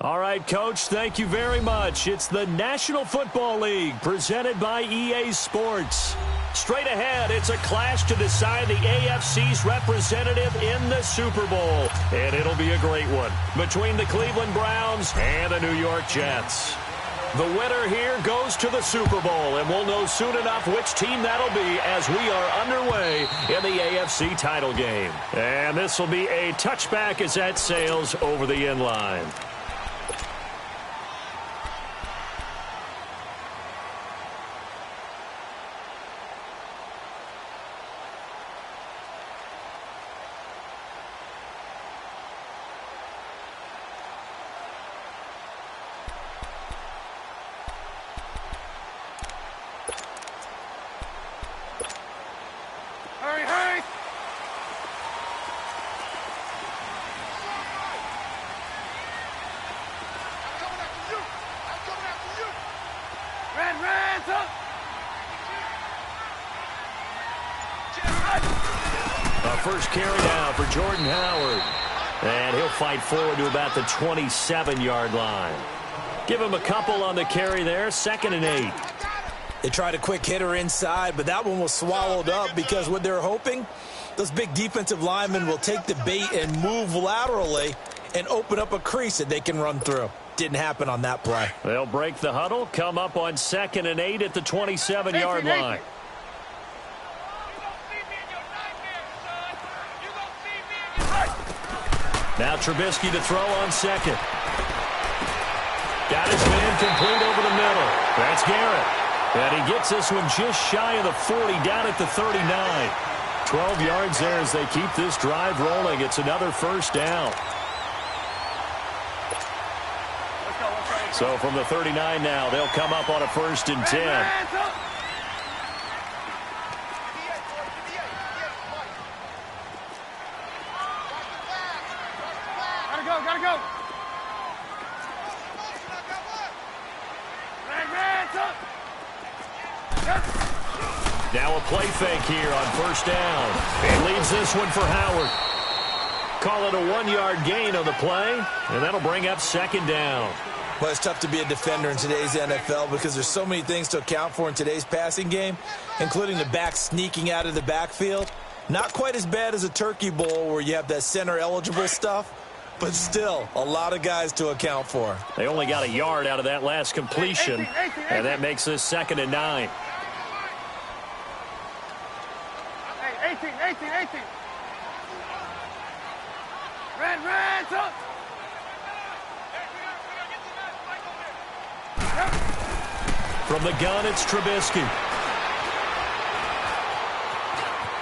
All right, Coach, thank you very much. It's the National Football League presented by EA Sports. Straight ahead, it's a clash to decide the AFC's representative in the Super Bowl. And it'll be a great one between the Cleveland Browns and the New York Jets. The winner here goes to the Super Bowl, and we'll know soon enough which team that'll be as we are underway in the AFC title game. And this will be a touchback as that sails over the end line. First carry now for Jordan Howard. And he'll fight forward to about the 27-yard line. Give him a couple on the carry there. 2nd and 8. They tried a quick hitter inside, but that one was swallowed up because what they're hoping, those big defensive linemen will take the bait and move laterally and open up a crease that they can run through. Didn't happen on that play. They'll break the huddle, come up on 2nd and 8 at the 27-yard line. Now Trubisky to throw on 2nd. Got his man complete over the middle. That's Garrett. And he gets this one just shy of the 40, down at the 39. 12 yards there as they keep this drive rolling. It's another first down. So from the 39 now, they'll come up on a 1st and 10. Gotta go. Now a play fake here on 1st down. And leaves this one for Howard. Call it a 1-yard gain on the play, and that'll bring up 2nd down. Well, it's tough to be a defender in today's NFL because there's so many things to account for in today's passing game, including the back sneaking out of the backfield. Not quite as bad as a turkey bowl where you have that center-eligible stuff, but still a lot of guys to account for. They only got a yard out of that last completion, and that makes this 2nd and 9. 18. Red, up. From the gun, it's Trubisky.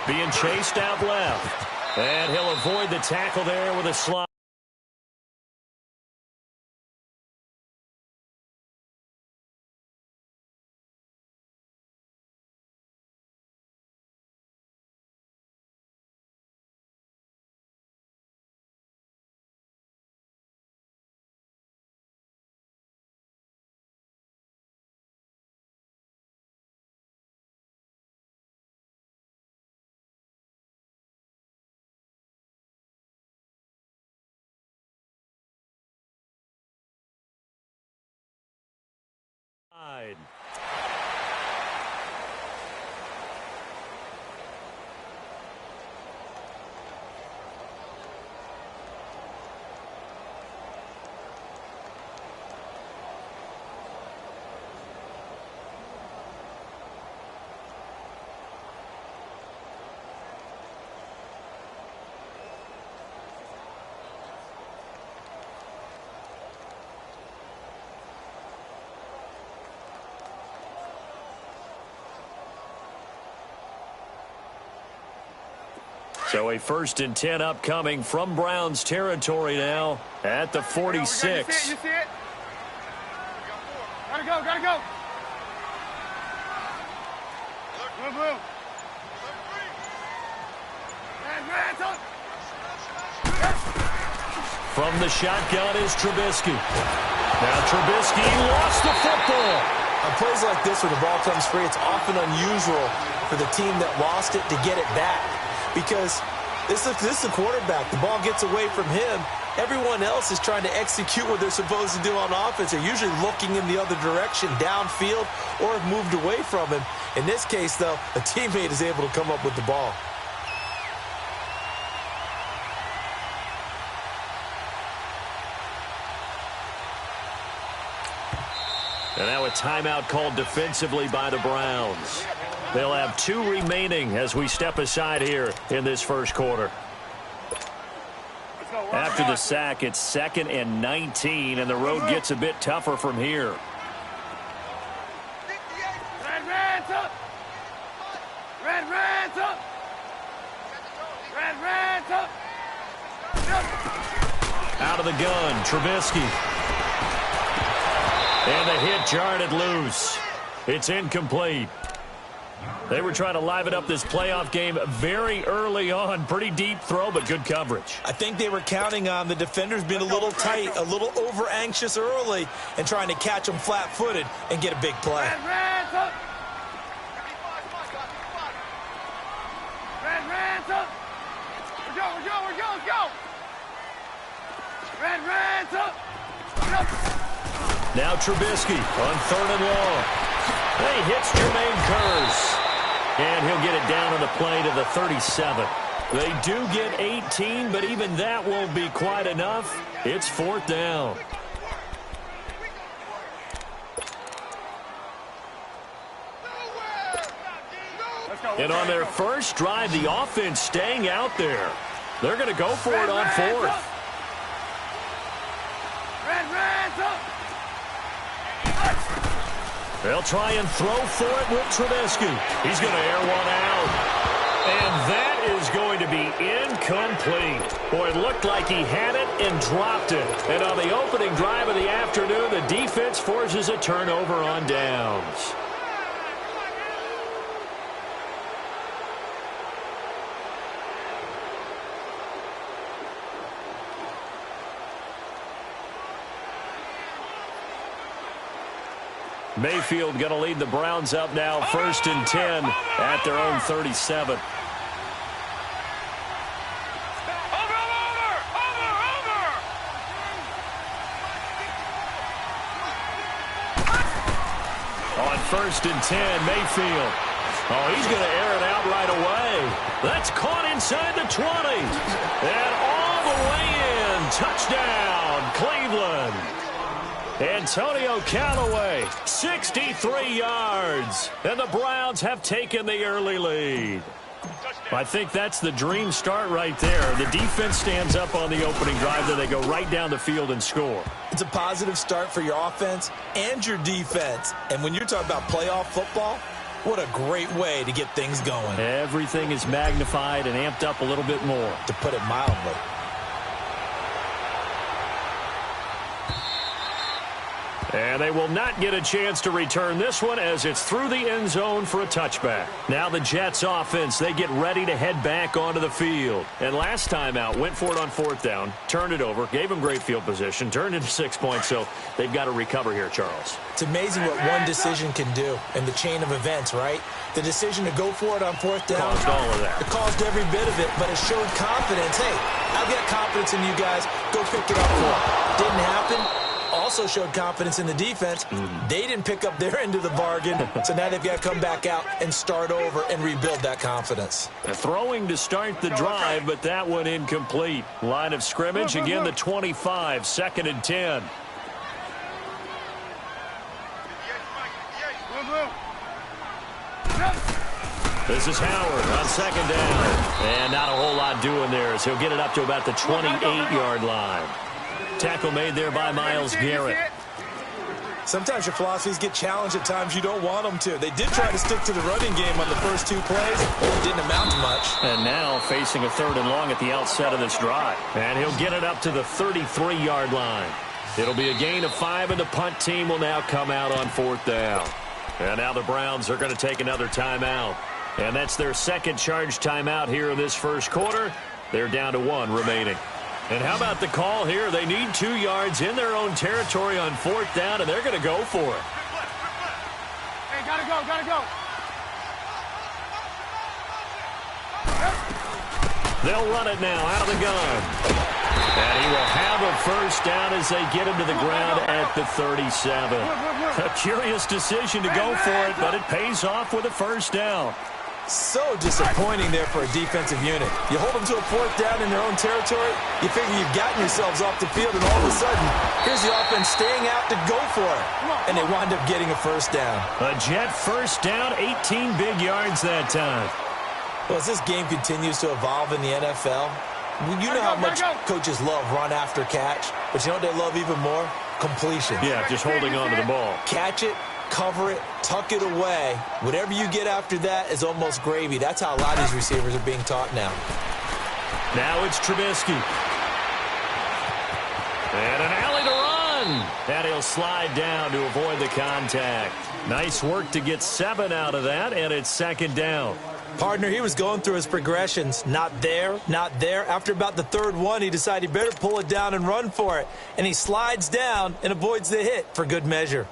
Being chased out left. And he'll avoid the tackle there with a slide. So a 1st and 10 upcoming from Browns territory now at the 46. You see it? Gotta go. Blue. From the shotgun is Trubisky. Now Trubisky lost the football. On plays like this where the ball comes free, it's often unusual for the team that lost it to get it back, because This is the quarterback. The ball gets away from him. Everyone else is trying to execute what they're supposed to do on offense. They're usually looking in the other direction, downfield, or have moved away from him. In this case, though, a teammate is able to come up with the ball. And now a timeout called defensively by the Browns. They'll have 2 remaining as we step aside here in this first quarter. After the sack, it's 2nd and 19, and the road gets a bit tougher from here. Red, up! Red, up! Red, up! Out of the gun, Trubisky. And the hit jarred loose. It's incomplete. They were trying to liven up this playoff game very early on. Pretty deep throw, but good coverage. I think they were counting on the defenders being a little tight, a little over-anxious early, and trying to catch them flat-footed and get a big play. Red, up! Red, up! We're go! Let's go! Red, up! Now Trubisky on 3rd and long. He hits Jermaine Kearse. And he'll get it down on the play to the 37. They do get 18, but even that won't be quite enough. It's 4th down. And on their first drive, the offense staying out there. They're going to go for it on 4th. Red, up! They'll try and throw for it with Trubisky. He's going to air one out. And that is going to be incomplete. Boy, it looked like he had it and dropped it. And on the opening drive of the afternoon, the defense forces a turnover on downs. Mayfield going to lead the Browns up now, 1st and 10 at their own 37. On 1st and 10, Mayfield. Oh, he's going to air it out right away. That's caught inside the 20. And all the way in. Touchdown, Cleveland. Antonio Callaway, 63 yards. And the Browns have taken the early lead. I think that's the dream start right there. The defense stands up on the opening drive, then they go right down the field and score. It's a positive start for your offense and your defense. And when you're talking about playoff football, what a great way to get things going. Everything is magnified and amped up a little bit more. To put it mildly. And they will not get a chance to return this one as it's through the end zone for a touchback. Now the Jets offense, they get ready to head back onto the field. And last time out, went for it on 4th down, turned it over, gave them great field position, turned into 6 points, so they've got to recover here, Charles. It's amazing what one decision can do in the chain of events, right? The decision to go for it on 4th down. Caused all of that. It caused every bit of it, but it showed confidence. Hey, I've got confidence in you guys. Go pick it up for it. Didn't happen. Also showed confidence in the defense. They didn't pick up their end of the bargain, so now they've got to come back out and start over and rebuild that confidence. Throwing to start the drive, but that one incomplete. Line of scrimmage, again the 25, 2nd and 10. This is Howard on 2nd down. And not a whole lot doing there as he'll get it up to about the 28-yard line. Tackle made there by Myles Garrett. Sometimes your philosophies get challenged at times you don't want them to. They did try to stick to the running game on the first 2 plays, but it didn't amount to much. And now facing a 3rd and long at the outset of this drive. And he'll get it up to the 33-yard line. It'll be a gain of 5, and the punt team will now come out on 4th down. And now the Browns are going to take another timeout. And that's their second charge timeout here in this first quarter. They're down to 1 remaining. And how about the call here? They need 2 yards in their own territory on 4th down, and they're going to go for it. Hey, gotta go. They'll run it now out of the gun. And he will have a first down as they get him to the ground at the 37. A curious decision to go for it, but it pays off with a first down. So disappointing there for a defensive unit. You hold them to a fourth down in their own territory, you figure you've gotten yourselves off the field, and all of a sudden, here's the offense staying out to go for it. And they wind up getting a first down. A Jet first down, 18 big yards that time. Well, as this game continues to evolve in the NFL, you know how much coaches love run after catch, but you know what they love even more? Completion. Yeah, just holding on to the ball. Catch it, cover it, tuck it away. Whatever you get after that is almost gravy. That's how a lot of these receivers are being taught now. Now it's Trubisky. And an alley to run. And he'll slide down to avoid the contact. Nice work to get 7 out of that, and it's second down. Partner, he was going through his progressions. Not there, not there. After about the third one, he decided he better pull it down and run for it. And he slides down and avoids the hit for good measure.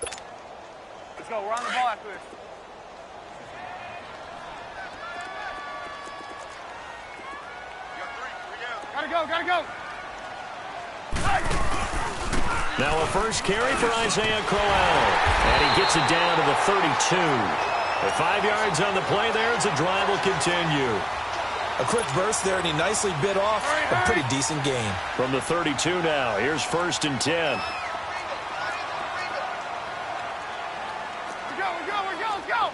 Let's go. We're on the ball after this. Gotta go, gotta go. Now a first carry for Isaiah Crowell. And he gets it down to the 32. With 5 yards on the play there, as the drive will continue. A quick burst there, and he nicely bit off a pretty decent gain. From the 32 now, here's 1st and 10. We're go, let's go.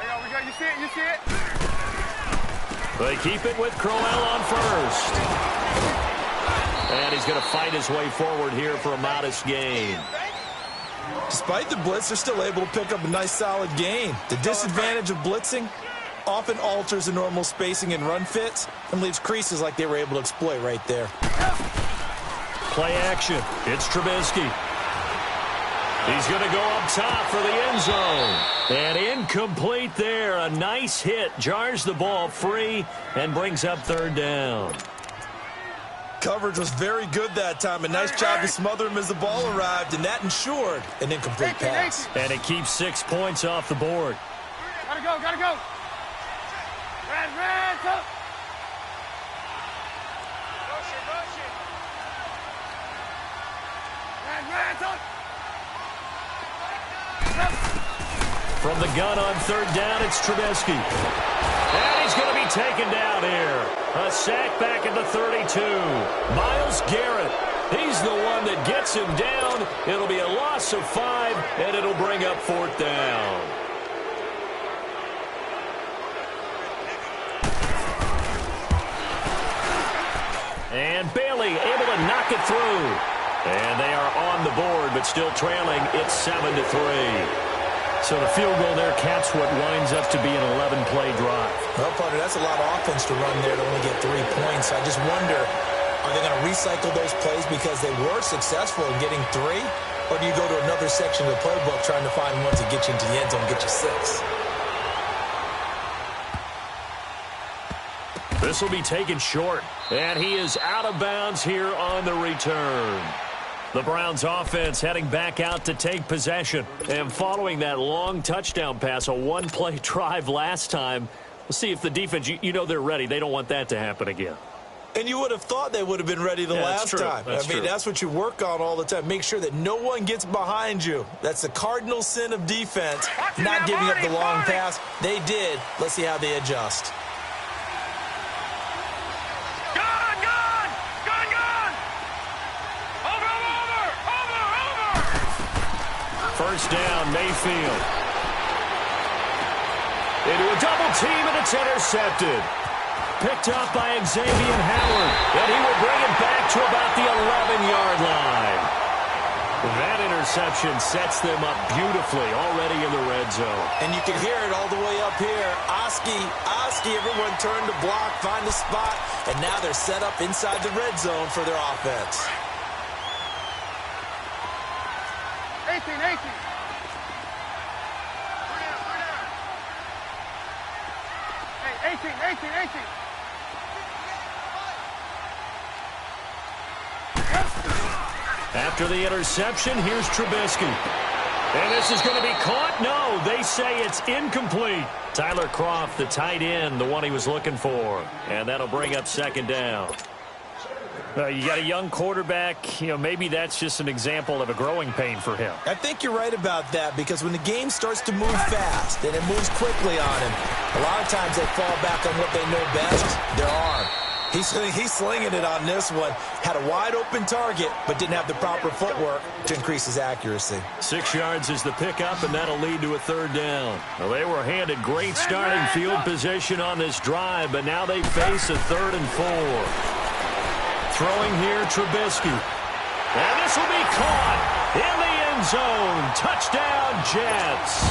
We go, you see it? They keep it with Crowell on first. And he's going to fight his way forward here for a modest gain. Despite the blitz, they're still able to pick up a nice solid gain. The disadvantage of blitzing often alters the normal spacing and run fits and leaves creases like they were able to exploit right there. Play action. It's Trubisky. He's going to go up top for the end zone. And incomplete there. A nice hit. Jars the ball free and brings up 3rd down. Coverage was very good that time. A nice job to smother him as the ball arrived, and that ensured an incomplete pass. And it keeps 6 points off the board. Gotta go. Red, up. Rush it. Red, up. From the gun on 3rd down, it's Trubisky. And he's going to be taken down here. A sack back at the 32. Myles Garrett, he's the one that gets him down. It'll be a loss of 5, and it'll bring up 4th down. And Bailey able to knock it through. And they are on the board, but still trailing. It's 7-3. So the field goal there caps what winds up to be an 11-play drive. Well, partner, that's a lot of offense to run there to only get 3 points. I just wonder, are they going to recycle those plays because they were successful in getting 3? Or do you go to another section of the playbook trying to find ones that get you into the end zone and get you 6? This will be taken short. And he is out of bounds here on the return. The Browns offense heading back out to take possession. And following that long touchdown pass, a 1-play drive last time, we'll see if the defense, you know they're ready. They don't want that to happen again. And you would have thought they would have been ready the last time. That's what you work on all the time. Make sure that no one gets behind you. That's the cardinal sin of defense, not giving up the long pass. They did. Let's see how they adjust. First down, Mayfield. Into a double team, and it's intercepted. Picked up by Xavier Howard, and he will bring it back to about the 11-yard line. That interception sets them up beautifully already in the red zone. And you can hear it all the way up here. Oski, everyone turned to block, find a spot, and now they're set up inside the red zone for their offense. 18. Hey, 18. After the interception, here's Trubisky. And this is going to be caught? No, they say it's incomplete. Tyler Kroft, the tight end, the one he was looking for. And that'll bring up second down. You got a young quarterback. Maybe that's just an example of a growing pain for him. I think you're right about that, because when the game starts to move fast and it moves quickly on him, a lot of times they fall back on what they know best, their arm. He's slinging it on this one. Had a wide-open target, but didn't have the proper footwork to increase his accuracy. 6 yards is the pickup, and that'll lead to a third down. Well, they were handed great starting field position on this drive, but now they face a 3rd and 4. Throwing here, Trubisky. And this will be caught in the end zone. Touchdown, Jets.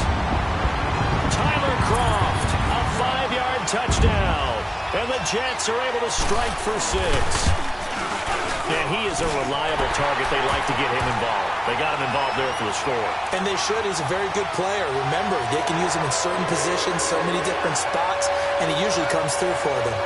Tyler Kroft, a 5-yard touchdown. And the Jets are able to strike for 6. Yeah, he is a reliable target. They like to get him involved. They got him involved there for the score. And they should. He's a very good player. Remember, they can use him in certain positions, so many different spots, and he usually comes through for them.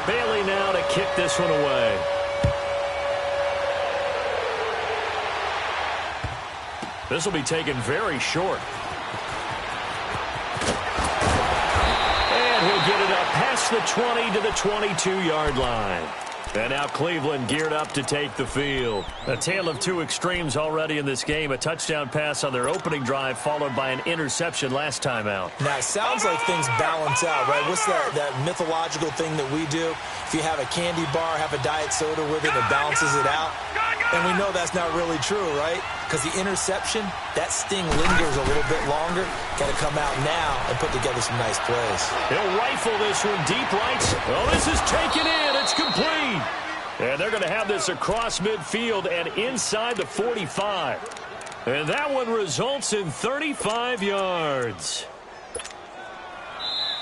Bailey now to kick this one away. This will be taken very short. And he'll get it up past the 20 to the 22-yard line. And now Cleveland geared up to take the field. A tale of two extremes already in this game. A touchdown pass on their opening drive, followed by an interception last time out. Now, it sounds like things balance out, right? What's that mythological thing that we do? If you have a candy bar, have a diet soda with it, it balances it out. And we know that's not really true, right? Because the interception, that sting lingers a little bit longer. Got to come out now and put together some nice plays. He'll rifle this one deep right. Oh, this is taken in. It's complete. And they're going to have this across midfield and inside the 45. And that one results in 35 yards.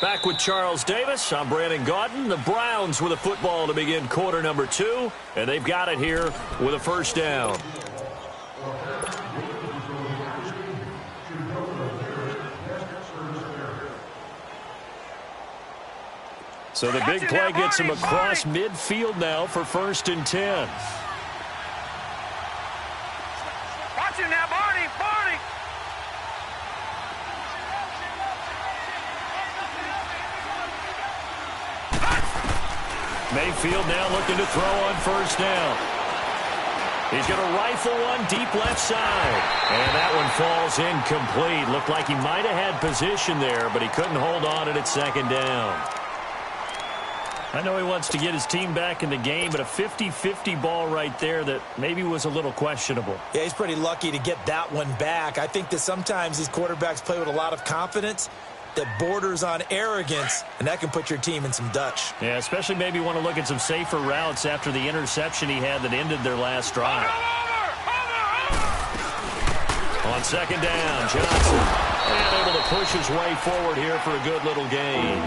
Back with Charles Davis, I'm Brandon Gaudin. The Browns with a football to begin quarter number 2. And they've got it here with a first down. So the big play gets him across midfield now for 1st and 10. Watch him now, Barney, Barney. Mayfield now looking to throw on first down. He's going to rifle one deep left side. And that one falls incomplete. Looked like he might have had position there, but he couldn't hold on at second down. I know he wants to get his team back in the game, but a 50-50 ball right there that maybe was a little questionable. Yeah, he's pretty lucky to get that one back. I think that sometimes these quarterbacks play with a lot of confidence that borders on arrogance, and that can put your team in some Dutch. Yeah, especially maybe want to look at some safer routes after the interception he had that ended their last drive. On second down, Johnson. And able to push his way forward here for a good little gain.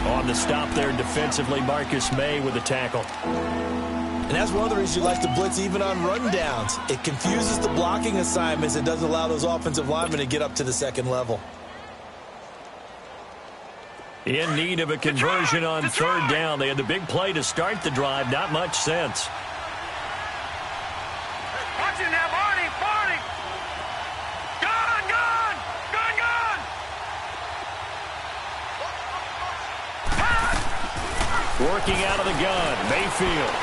On the stop there defensively, Marcus May with the tackle. And that's one of the reasons you like to blitz even on rundowns. It confuses the blocking assignments. It doesn't allow those offensive linemen to get up to the second level. In need of a conversion on third down. They had the big play to start the drive. Not much sense. Watch him now, Barney, Barney. Gone, gone, gone, gone. Working out of the gun, Mayfield.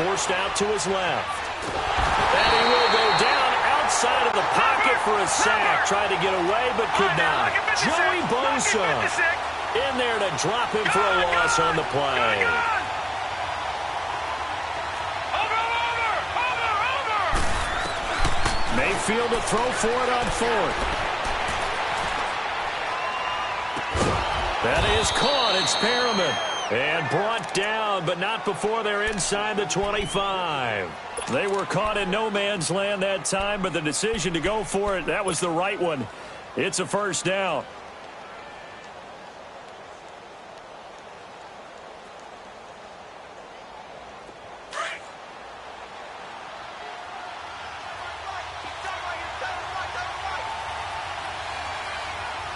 Forced out to his left. And he will go down outside of the pocket for a sack. Tried to get away, but could not. Joey Bosa in there to drop him for a loss on the play. Mayfield to throw for it on 4th. That is caught. It's Perriman. And brought down, but not before they're inside the 25. They were caught in no man's land that time, but the decision to go for it, that was the right one. It's a first down.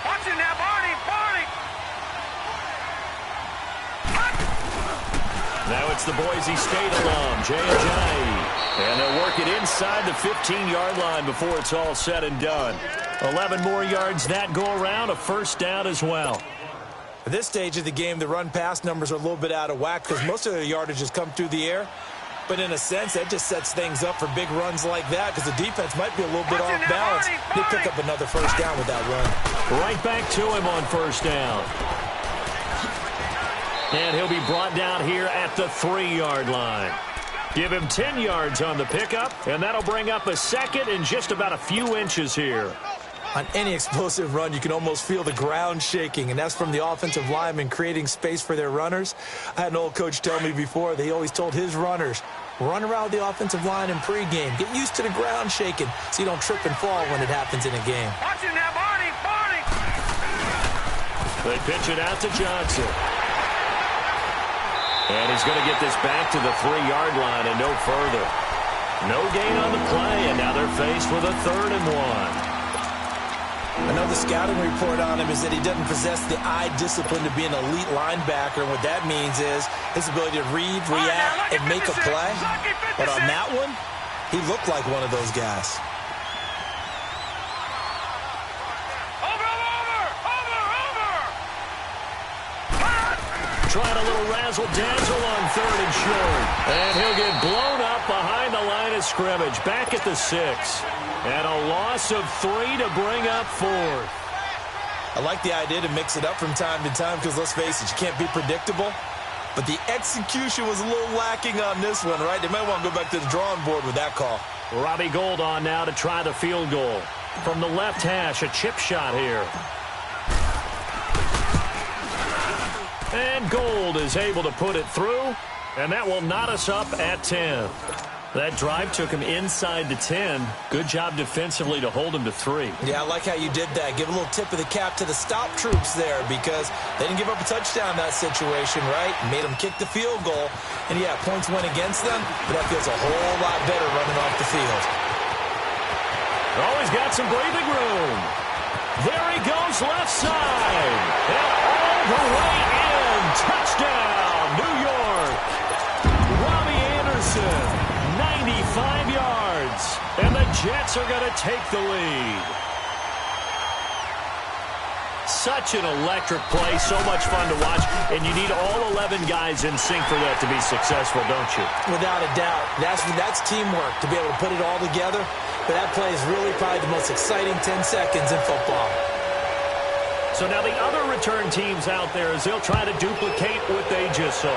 Watch him now, Barney, Barney. It's the Boise State alum, Jay Ajayi. And they'll work it inside the 15-yard line before it's all said and done. 11 more yards that go around, a first down as well. At this stage of the game, the run-pass numbers are a little bit out of whack because most of their yardage has come through the air. But in a sense, that just sets things up for big runs like that because the defense might be a little bit off balance. They pick up another first down with that run. Right back to him on first down. And he'll be brought down here at the 3-yard line. Give him 10 yards on the pickup, and that'll bring up a second and just about a few inches here. On any explosive run, you can almost feel the ground shaking, and that's from the offensive linemen creating space for their runners. I had an old coach tell me before, they always told his runners, run around the offensive line in pregame. Get used to the ground shaking so you don't trip and fall when it happens in a game. Watch it now, Barney, Barney. They pitch it out to Johnson. And he's going to get this back to the 3-yard line and no further. No gain on the play, and now they're faced with a 3rd and 1. Another scouting report on him is that he doesn't possess the eye discipline to be an elite linebacker. And what that means is his ability to read, react, and make a play. But on that one, he looked like one of those guys. Trying a little razzle-dazzle on 3rd and short. And he'll get blown up behind the line of scrimmage. Back at the 6. And a loss of 3 to bring up 4th. I like the idea to mix it up from time to time because, let's face it, you can't be predictable. But the execution was a little lacking on this one, right? They might want to go back to the drawing board with that call. Robbie Gould on now to try the field goal. From the left hash, a chip shot here. And Gould is able to put it through, and that will knot us up at 10. That drive took him inside the 10. Good job defensively to hold him to 3. Yeah, I like how you did that. Give a little tip of the cap to the stop troops there because they didn't give up a touchdown in that situation, right? Made them kick the field goal. And, yeah, points went against them, but that feels a whole lot better running off the field. Oh, he's got some breathing room. There he goes left side. And all the way in. Touchdown, New York. Robbie Anderson, 95 yards. And the Jets are going to take the lead. Such an electric play, so much fun to watch, and you need all 11 guys in sync for that to be successful, don't you? Without a doubt. That's teamwork, to be able to put it all together. But that play is really probably the most exciting 10 seconds in football. So now the other return teams out there as they'll try to duplicate what they just saw.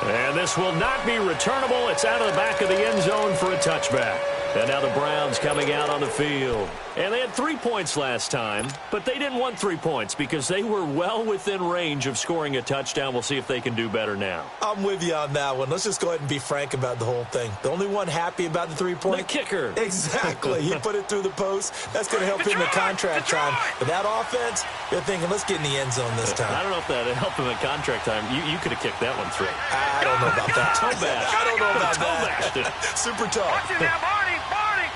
And this will not be returnable. It's out of the back of the end zone for a touchback. And now the Browns coming out on the field. And they had 3 points last time, but they didn't want 3 points because they were well within range of scoring a touchdown. We'll see if they can do better now. I'm with you on that one. Let's just go ahead and be frank about the whole thing. The only one happy about the 3-point? The kicker. Exactly. He put it through the post. That's going to help him in contract time. But that offense, they're thinking, let's get in the end zone this time. I don't know if that helped him in contract time. You could have kicked that one through. I don't know about that. Toe bash. I don't know about that. Super tough. Watch it now, Barney, Barney.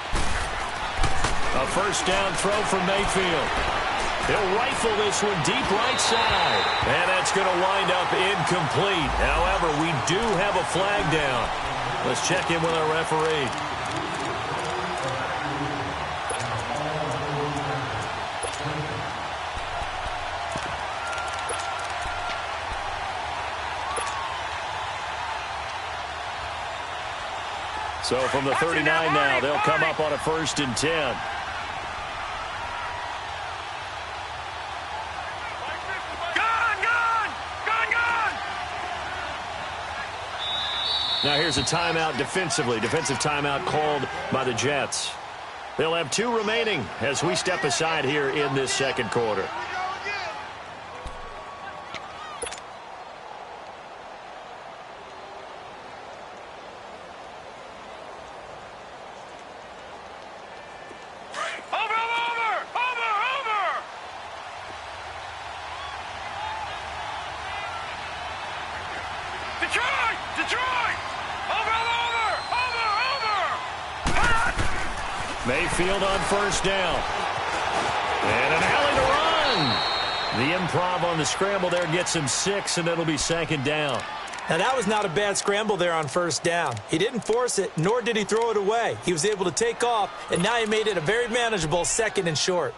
A first down throw from Mayfield. He'll rifle this one deep right side. And that's going to wind up incomplete. However, we do have a flag down. Let's check in with our referee. So from the 39 now, they'll come up on a 1st and 10. Now here's a timeout defensively. Defensive timeout called by the Jets. They'll have 2 remaining as we step aside here in this second quarter. Mayfield on first down. And an alley to run. The improv on the scramble there gets him 6, and it'll be second down. Now, that was not a bad scramble there on first down. He didn't force it, nor did he throw it away. He was able to take off, and now he made it a very manageable 2nd and short.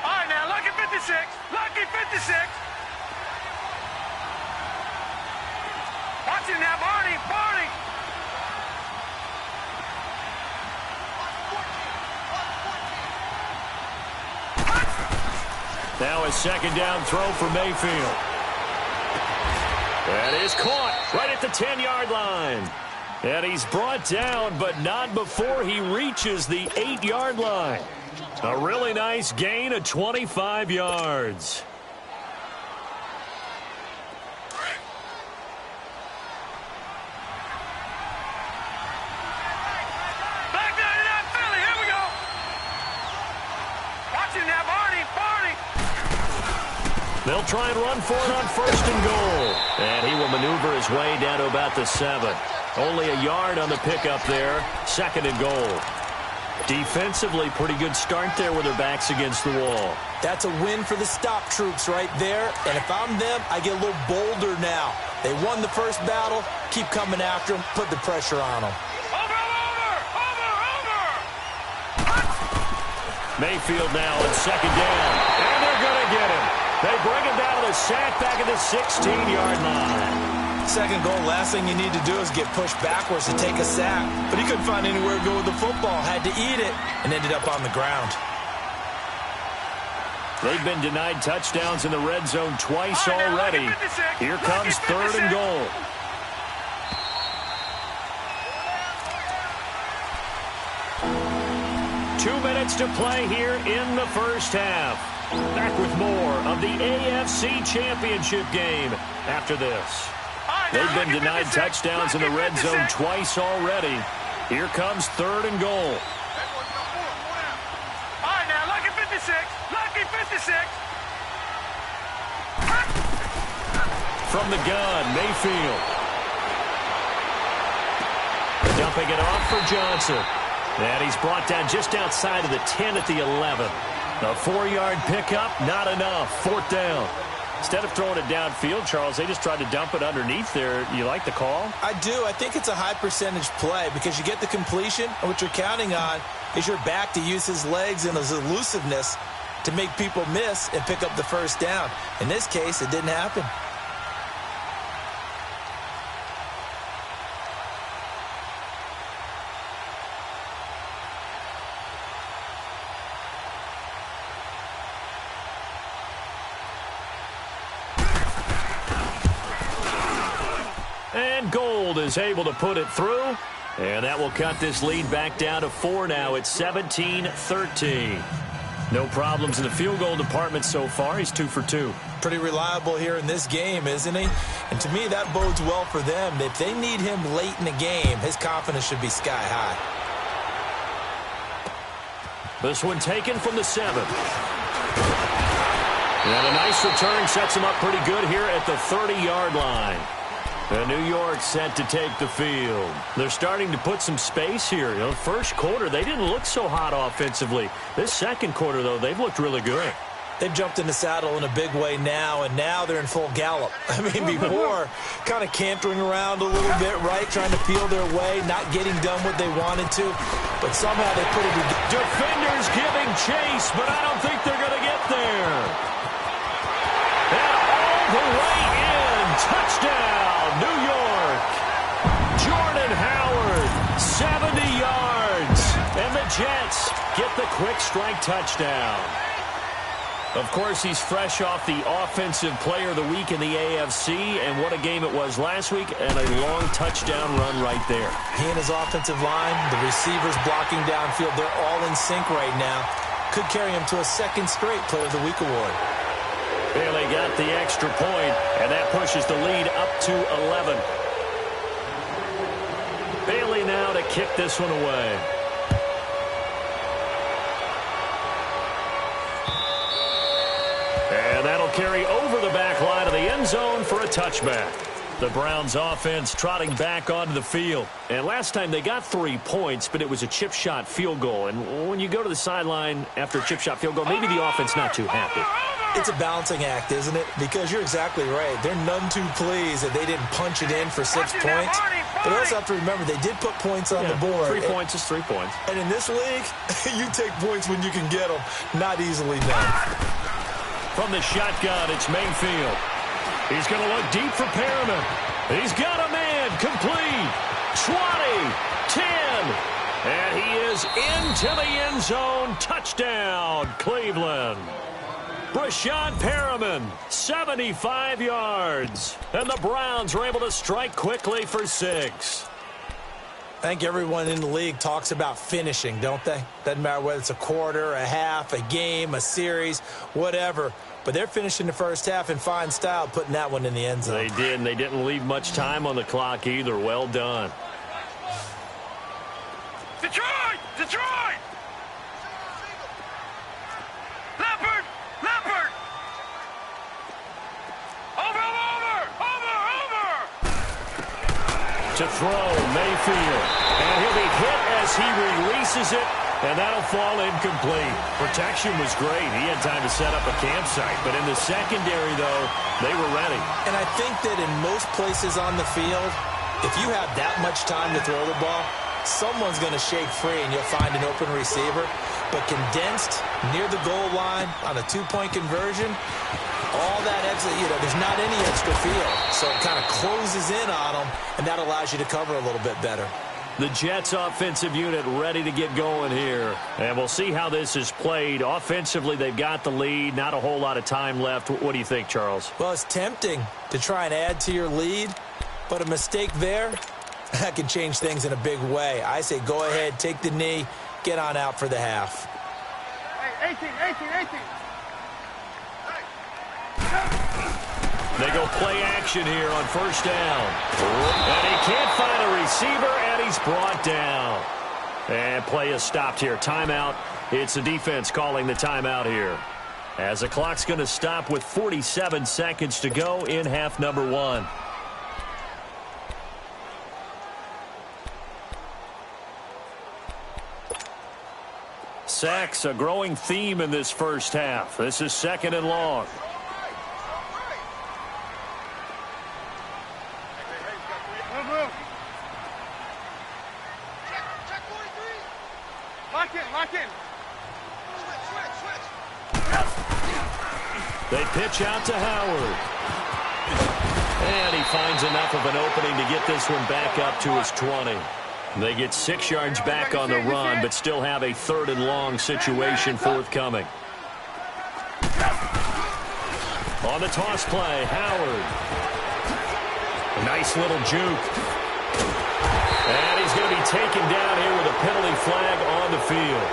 All right, now, lucky 56. Lucky 56. Watch it now, Barney. Barney. Now a second down throw for Mayfield. That is caught right at the 10-yard line. And he's brought down, but not before he reaches the 8-yard line. A really nice gain of 25 yards. Back down to that Philly. Here we go. Watch it now, Barney. Barney. They'll try and run for it on 1st and goal. And he will maneuver his way down to about the 7. Only a yard on the pickup there. 2nd and goal. Defensively, pretty good start there with their backs against the wall. That's a win for the stop troops right there. And if I'm them, I get a little bolder now. They won the first battle. Keep coming after them. Put the pressure on them. Over. Mayfield now on 2nd down. And they're going to get him. They bring him down to the sack back at the 16-yard line. 2nd goal, last thing you need to do is get pushed backwards to take a sack. But he couldn't find anywhere to go with the football. Had to eat it and ended up on the ground. They've been denied touchdowns in the red zone twice already. Here comes 3rd and goal. Two minutes to play here in the first half. Back with more of the AFC Championship game after this. They've been denied touchdowns in the red zone twice already. Here comes 3rd and goal. All right, now, lucky 56. Lucky 56. From the gun, Mayfield. Dumping it off for Johnson. And he's brought down just outside of the 10 at the 11. A 4-yard pickup, not enough. 4th down. Instead of throwing it downfield, Charles, they just tried to dump it underneath there. You like the call? I do. I think it's a high percentage play because you get the completion, and what you're counting on is your back to use his legs and his elusiveness to make people miss and pick up the 1st down. In this case, it didn't happen. And Gold is able to put it through. And that will cut this lead back down to 4 now. It's 17-13. No problems in the field goal department so far. He's 2 for 2. Pretty reliable here in this game, isn't he? And to me, that bodes well for them. If they need him late in the game, his confidence should be sky high. This one taken from the 7. And a nice return sets him up pretty good here at the 30-yard line. And New York set to take the field. They're starting to put some space here. You know, first quarter, they didn't look so hot offensively. This second quarter, though, they've looked really good. They've jumped in the saddle in a big way now, and now they're in full gallop. I mean, before, kind of cantering around a little bit, right, trying to feel their way, not getting done what they wanted to, but somehow they put it together. Defenders giving chase, but I don't think they're going to get there. And all the way in, touchdown, New York. Jordan Howard, 70 yards, and the Jets get the quick strike touchdown. Of course, he's fresh off the Offensive Player of the Week in the AFC, and what a game it was last week, and a long touchdown run right there. He and his offensive line, the receivers blocking downfield, they're all in sync right now. Could carry him to a second straight Player of the Week award. Bailey got the extra point, and that pushes the lead up to 11. Bailey now to kick this one away. And that'll carry over the back line of the end zone for a touchback. The Browns offense trotting back onto the field. And last time they got 3 points, but it was a chip shot field goal. And when you go to the sideline after a chip shot field goal, maybe the offense not too happy. It's a balancing act, isn't it? Because you're exactly right. They're none too pleased that they didn't punch it in for 6 points. But you also have to remember, they did put points on the board. 3 points is 3 points. And in this league, you take points when you can get them. Not easily done. From the shotgun, it's Mayfield. He's going to look deep for Perriman. He's got a man. Complete. 20. 10. And he is into the end zone. Touchdown, Cleveland. Brashad Perriman, 75 yards. And the Browns are able to strike quickly for 6. I think everyone in the league talks about finishing, don't they? Doesn't matter whether it's a quarter, a half, a game, a series, whatever. But they're finishing the first half in fine style, putting that one in the end zone. They did, and they didn't leave much time on the clock either. Well done. Detroit! Detroit! Leopard! Leopard! Over! To throw, Mayfield. And he'll be hit as he releases it, and that'll fall incomplete. Protection was great. He had time to set up a campsite. But in the secondary, though, they were ready. And I think that in most places on the field, if you have that much time to throw the ball, someone's going to shake free and you'll find an open receiver. But condensed near the goal line on a 2-point conversion, all that extra, there's not any extra field. So it kind of closes in on them, and that allows you to cover a little bit better. The Jets offensive unit ready to get going here. And we'll see how this is played. Offensively, they've got the lead. Not a whole lot of time left. What do you think, Charles? Well, it's tempting to try and add to your lead, but a mistake there, that can change things in a big way. I say go ahead, take the knee, get on out for the half. Hey, 18. They go play action here on first down. And he can't find a receiver, and he's brought down. And play is stopped here. Timeout. It's the defense calling the timeout here. As the clock's going to stop with 47 seconds to go in half number 1. Sacks, a growing theme in this first half. This is 2nd and long. Lock in. They pitch out to Howard. And he finds enough of an opening to get this one back up to his 20. They get 6 yards back on the run, but still have a 3rd and long situation forthcoming. On the toss play, Howard. A nice little juke. And he's going to be taken down here with a penalty flag on the field.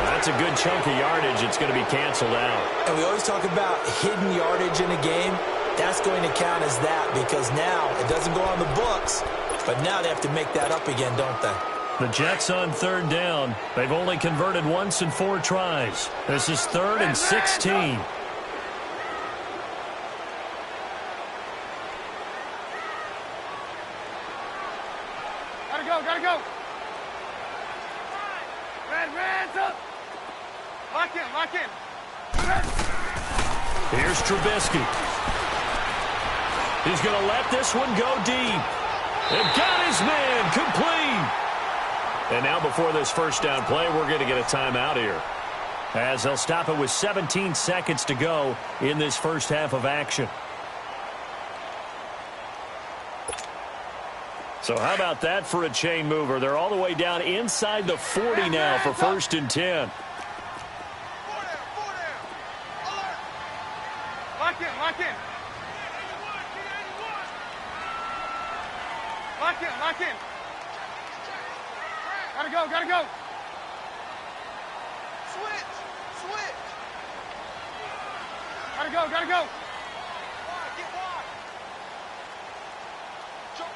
That's a good chunk of yardage. It's going to be canceled out. And we always talk about hidden yardage in a game. That's going to count as that because now it doesn't go on the books, but now they have to make that up again, don't they? The Jets on 3rd down. They've only converted once in 4 tries. This is 3rd and 16. Gotta go. Red's up. Lock in. Here's Trubisky. He's going to let this one go deep. And got his man complete. And now before this first down play, we're going to get a timeout here. As they'll stop it with 17 seconds to go in this first half of action. So how about that for a chain mover? They're all the way down inside the 40 now for 1st and 10. Lock in. Gotta go. Switch. Gotta go. Get wide. Jump.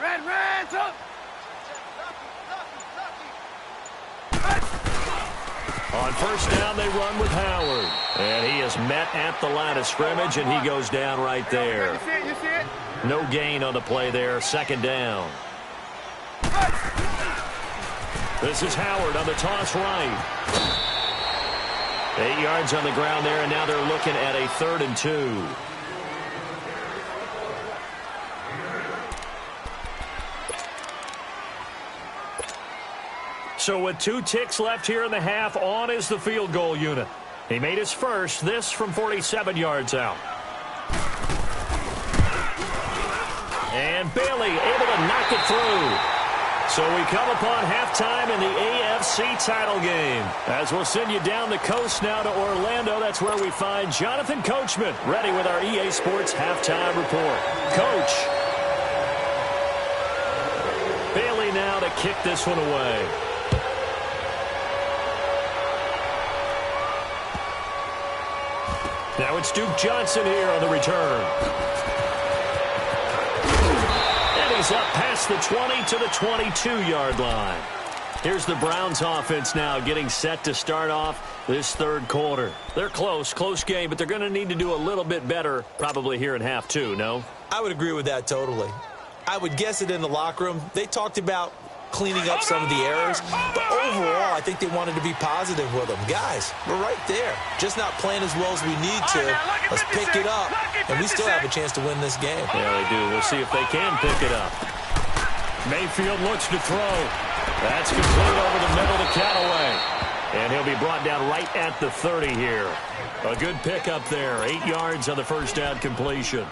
Red's up. On first down, they run with Howard. And he is met at the line of scrimmage, and he goes down right there. You see it? No gain on the play there. Second down. This is Howard on the toss right. 8 yards on the ground there, and now they're looking at a 3rd and 2. So with 2 ticks left here in the half, on is the field goal unit. He made his first, this from 47 yards out. And Bailey able to knock it through. So we come upon halftime in the AFC title game. As we'll send you down the coast now to Orlando, that's where we find Jonathan Coachman ready with our EA Sports halftime report. Coach. Bailey now to kick this one away. Now it's Duke Johnson here on the return. And he's up past the 20 to the 22-yard line. Here's the Browns offense now getting set to start off this 3rd quarter. They're close game, but they're going to need to do a little bit better probably here in half 2, no? I would agree with that totally. I would guess it in the locker room. They talked about cleaning up some of the errors, but overall I think they wanted to be positive with them. Guys, we're right there, just not playing as well as we need to. Let's pick it up, and we still have a chance to win this game. Yeah, they do. We'll see if they can pick it up. Mayfield looks to throw. That's complete over the middle to Callaway, and he'll be brought down right at the 30 here. A good pickup there, 8 yards on the first down completion.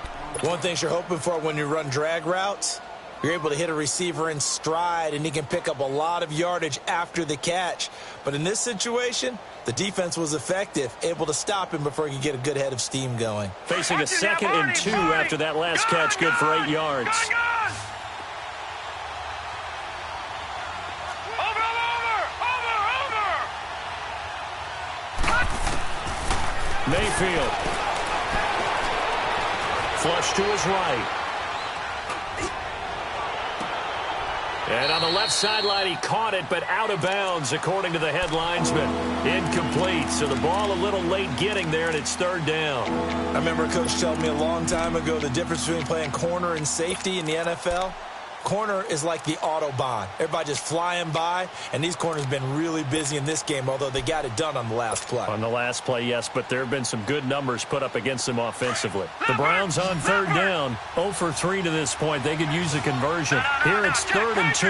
One thing you're hoping for when you run drag routes, you're able to hit a receiver in stride, and he can pick up a lot of yardage after the catch. But in this situation, the defense was effective, able to stop him before he could get a good head of steam going. Facing a 2nd and 2 after that last catch, good for 8 yards. Mayfield. Flush to his right. And on the left sideline, he caught it, but out of bounds, according to the head linesman. Incomplete, so the ball a little late getting there, and it's 3rd down. I remember a coach telling me a long time ago the difference between playing corner and safety in the NFL. Corner is like the Autobahn. Everybody just flying by, and these corners have been really busy in this game, although they got it done on the last play. On the last play, yes, but there have been some good numbers put up against them offensively. The Browns on 3rd down, 0 for 3 to this point. They could use a conversion. Here it's 3rd and 2.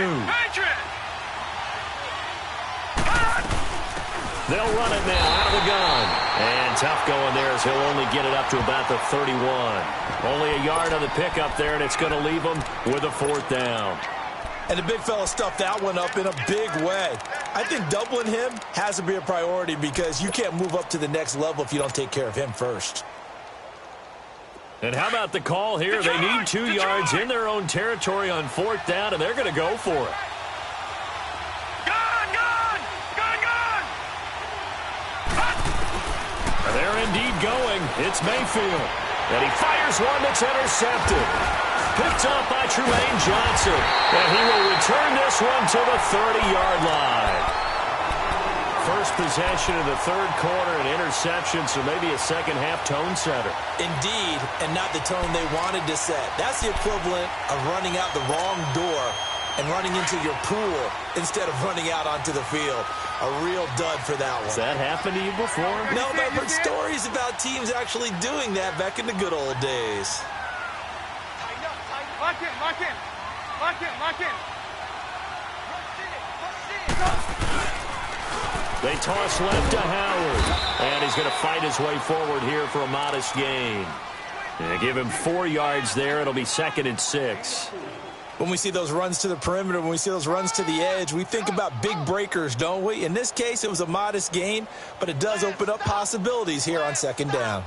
They'll run it now out of the gun. And tough going there as he'll only get it up to about the 31. Only a yard on the pickup there, and it's going to leave him with a 4th down. And the big fella stuffed that one up in a big way. I think doubling him has to be a priority because you can't move up to the next level if you don't take care of him first. And how about the call here? They need 2 yards in their own territory on 4th down, and they're going to go for it. They're indeed going. It's Mayfield. And he fires one that's intercepted. Picked up by Trumaine Johnson. And he will return this one to the 30-yard line. First possession of the 3rd quarter, an interception, so maybe a second-half tone setter. Indeed, and not the tone they wanted to set. That's the equivalent of running out the wrong door and running into your pool instead of running out onto the field. A real dud for that one. Has that happened to you before? No, but I've heard stories about teams actually doing that back in the good old days. Lock in, lock in. Lock in, lock in. They toss left to Howard. And he's going to fight his way forward here for a modest gain. They give him 4 yards there. It'll be 2nd and 6. When we see those runs to the perimeter, when we see those runs to the edge, we think about big breakers, don't we? In this case, it was a modest gain, but it does open up possibilities here on 2nd down.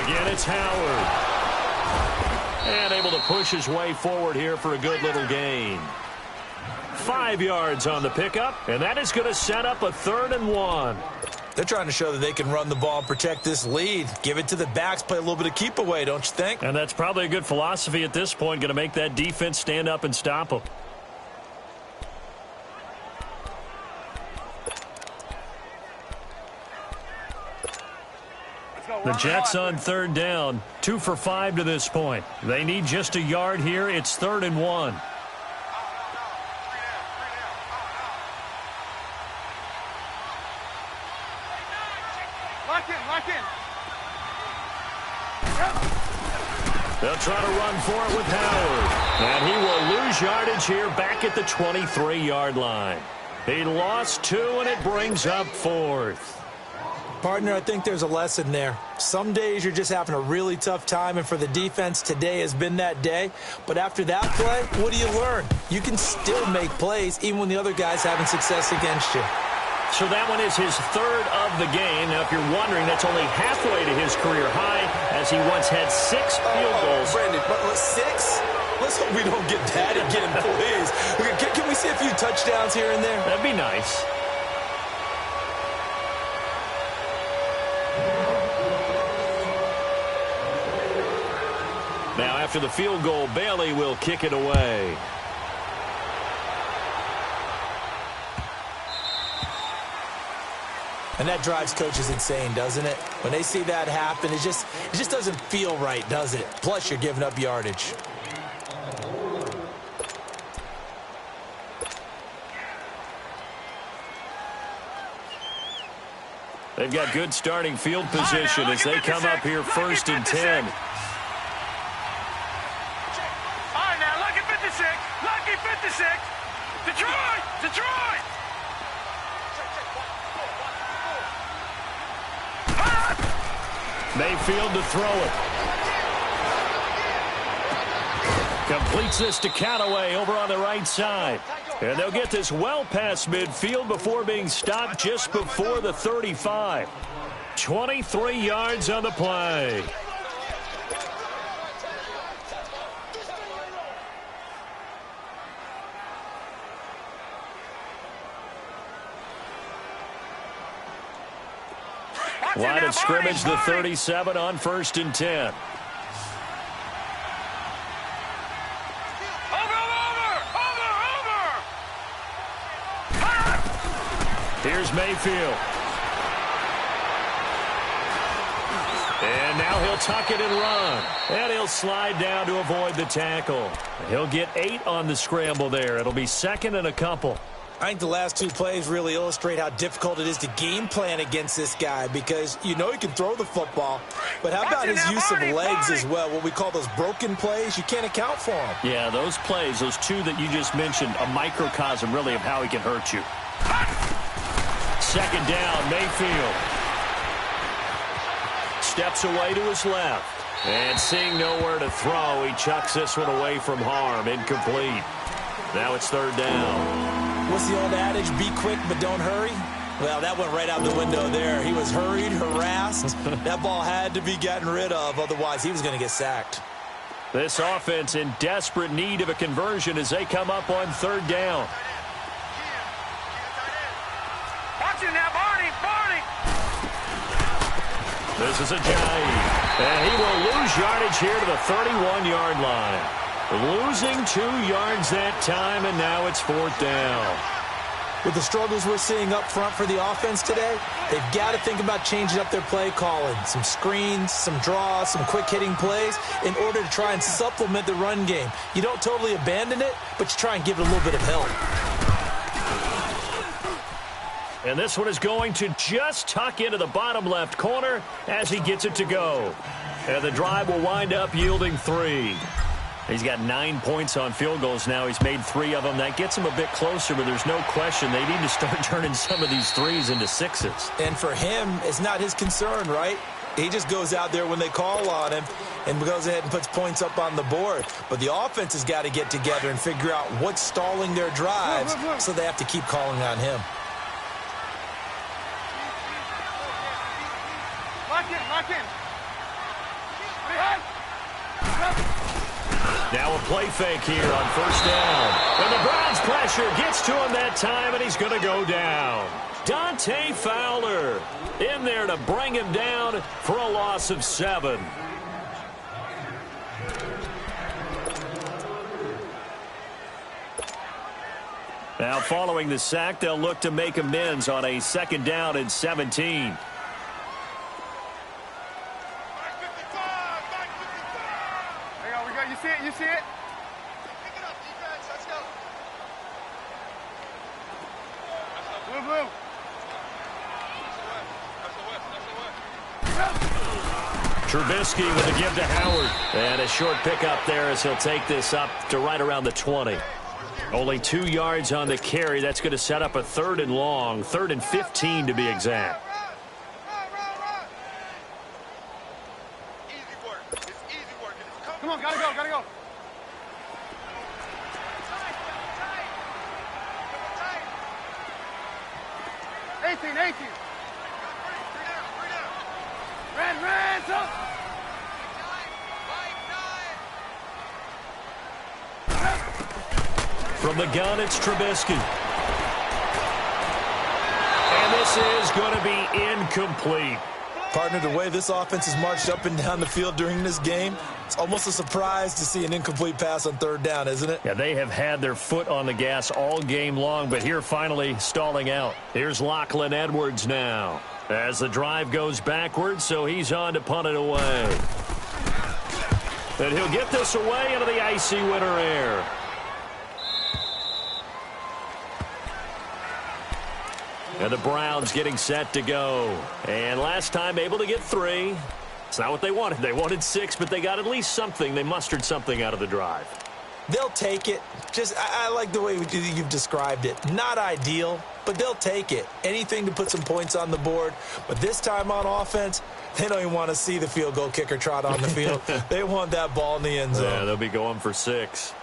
Again, it's Howard. And able to push his way forward here for a good little gain. 5 yards on the pickup, and that is going to set up a 3rd and 1. They're trying to show that they can run the ball and protect this lead. Give it to the backs, play a little bit of keep away, don't you think? And that's probably a good philosophy at this point, going to make that defense stand up and stop them. The Jets on 3rd down, 2 for 5 to this point. They need just a yard here. It's 3rd and 1. Lock in. They'll try to run for it with Howard. And he will lose yardage here back at the 23-yard line. He lost 2, and it brings up 4th. Partner, I think there's a lesson there. Some days you're just having a really tough time, and for the defense, today has been that day. But after that play, what do you learn? You can still make plays even when the other guy's having success against you. So that one is his 3rd of the game. Now, if you're wondering, that's only halfway to his career high, as he once had 6 field goals. Brandon, but 6? Let's hope we don't get that again, please. Can we see a few touchdowns here and there? That'd be nice. Now, after the field goal, Bailey will kick it away. And that drives coaches insane, doesn't it? When they see that happen, it just doesn't feel right, does it? Plus, you're giving up yardage. They've got good starting field position as they come up here 1st and 10. Lucky 56. Detroit. Mayfield to throw it. Completes this to Callaway over on the right side. And they'll get this well past midfield before being stopped just before the 35. 23 yards on the play. Line of scrimmage, the 37 on 1st and 10. Here's Mayfield. And now he'll tuck it and run. And he'll slide down to avoid the tackle. He'll get 8 on the scramble there. It'll be 2nd and a couple. I think the last 2 plays really illustrate how difficult it is to game plan against this guy, because you know he can throw the football, but how about his use of legs as well? What we call those broken plays, you can't account for them. Yeah, those plays, those 2 that you just mentioned, a microcosm really of how he can hurt you. 2nd down, Mayfield. Steps away to his left. And seeing nowhere to throw, he chucks this one away from harm. Incomplete. Now it's 3rd down. What's the old adage? Be quick, but don't hurry. Well, that went right out the window there. He was hurried, harassed. That ball had to be gotten rid of. Otherwise, he was going to get sacked. This offense in desperate need of a conversion as they come up on 3rd down. Watch it now, Barney. This is a Giant. And he will lose yardage here to the 31-yard line. Losing 2 yards that time, and now it's 4th down. With the struggles we're seeing up front for the offense today, they've got to think about changing up their play calling. Some screens, some draws, some quick-hitting plays in order to try and supplement the run game. You don't totally abandon it, but you try and give it a little bit of help. And this one is going to just tuck into the bottom left corner as he gets it to go. And the drive will wind up yielding 3. He's got 9 points on field goals now. He's made 3 of them. That gets him a bit closer, but there's no question they need to start turning some of these 3s into 6s. And for him, it's not his concern, right? He just goes out there when they call on him and goes ahead and puts points up on the board. But the offense has got to get together and figure out what's stalling their drives, so they have to keep calling on him. Lock in. Now a play fake here on first down. And the Browns pressure gets to him that time, and he's going to go down. Dante Fowler in there to bring him down for a loss of 7. Now following the sack, they'll look to make amends on a 2nd down and 17. You see it? You see it? Pick it up, defense. Let's go. Blue. Trubisky with a give to Howard. And a short pickup there as he'll take this up to right around the 20. Only 2 yards on the carry. That's going to set up a 3rd and long. 3rd and 15 to be exact. Come on, gotta go. 18. Ran, up. From the gun, it's Trubisky. And this is going to be incomplete. Partner, the way this offense has marched up and down the field during this game, it's almost a surprise to see an incomplete pass on 3rd down, isn't it? Yeah, they have had their foot on the gas all game long, but here finally stalling out. Here's Lachlan Edwards now as the drive goes backwards, so he's on to punt it away. And he'll get this away into the icy winter air. And the Browns getting set to go. And last time able to get 3. It's not what they wanted. They wanted 6, but they got at least something. They mustered something out of the drive. They'll take it. I like the way you've described it. Not ideal, but they'll take it. Anything to put some points on the board. But this time on offense, they don't even want to see the field goal kicker trot on the field. They want that ball in the end zone. Yeah, they'll be going for 6.